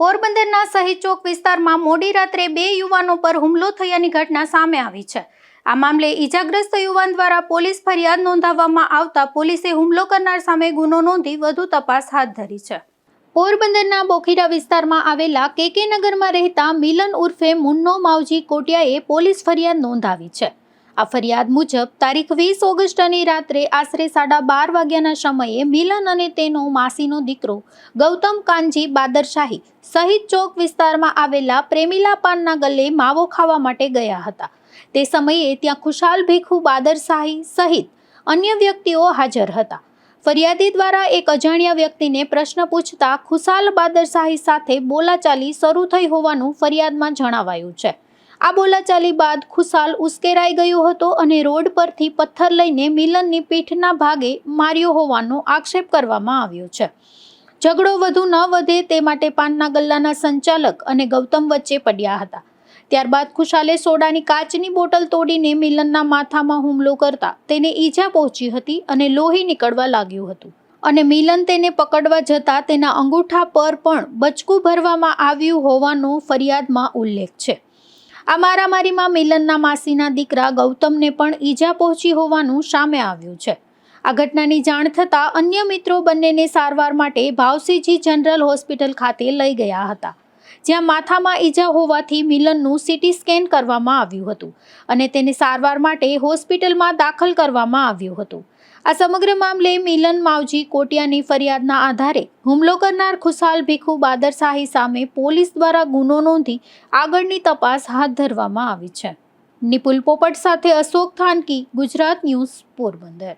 પોરબંદરના શહીદ ચોક વિસ્તારમાં મોડી રાત્રે બે યુવાનો પર હુમલો થયાની ઘટના સામે આવી છે। આ મામલે ઈજાગ્રસ્ત યુવાન દ્વારા પોલીસ ફરિયાદ નોંધાવવામાં આવતા પોલીસે હુમલો કરનાર સામે ગુનો નોંધી વધુ તપાસ હાથ ધરી છે। પોરબંદરના બોખીરા વિસ્તારમાં આવેલા કેકે નગરમાં રહેતા મિલન ઉર્ફે મુન્નો માવજી કોટિયાએ પોલીસ ફરિયાદ નોંધાવી છે। આ ફરિયાદ મુજબ તારીખ 20 ઓગસ્ટની રાત્રે આશરે 12:30 વાગ્યાના સમયે મિલન અને તેનો માસીનો દીકરો ગૌતમ કાનજી બાદરશાહી શહીદ ચોક વિસ્તારમાં આવેલા પ્રેમીલા પાનના ગલ્લે માવો ખાવા માટે ગયા હતા। તે સમયે ત્યાં ખુશાલ ભીખુ બાદરશાહી સહિત અન્ય વ્યક્તિઓ હાજર હતા। ફરિયાદી દ્વારા એક અજાણ્યા વ્યક્તિને પ્રશ્ન પૂછતા ખુશાલ બાદરશાહી સાથે બોલાચાલી શરૂ થઈ હોવાનું ફરિયાદમાં જણાવાયું છે। આ બોલાચાલી બાદ ખુશાલ ઉશ્કેરાઈ ગયો હતો અને રોડ પરથી પથ્થર લઈને મિલનની પીઠના ભાગે માર્યો હોવાનો આક્ષેપ કરવામાં આવ્યો છે। ઝઘડો વધુ ન વધે તે માટે પાનના ગલ્લાના સંચાલક અને ગૌતમ વચ્ચે પડ્યા હતા। ત્યારબાદ ખુશાલે સોડાની કાચની બોટલ તોડીને મિલનના માથામાં હુમલો કરતા તેને ઈજા પહોંચી હતી અને લોહી નીકળવા લાગ્યું હતું અને મિલન તેને પકડવા જતા તેના અંગૂઠા પર પણ બચકું ભરવામાં આવ્યું હોવાનો ફરિયાદમાં ઉલ્લેખ છે। આ મારામારીમાં મિલનના માસીના દીકરા ગૌતમને પણ ઈજા પહોંચી હોવાનું સામે આવ્યું છે। આ ઘટનાની જાણ થતાં અન્ય મિત્રો બંનેને સારવાર માટે ભાવસીજી જનરલ હોસ્પિટલ ખાતે લઈ ગયા હતા, જ્યાં માથામાં ઈજા હોવાથી મિલનનું સીટી સ્કેન કરવામાં આવ્યું હતું અને તેને સારવાર માટે હોસ્પિટલમાં દાખલ કરવામાં આવ્યું હતું। આ સમગ્ર મામલે મિલન માવજી કોટિયાની ફરિયાદના આધારે હુમલો કરનાર ખુશાલ ભીખુ બાદરશાહી સામે પોલીસ દ્વારા ગુનો નોંધી આગળની તપાસ હાથ ધરવામાં આવી છે। નિપુલ પોપટ સાથે અશોક થાનકી, ગુજરાત ન્યૂઝ, પોરબંદર।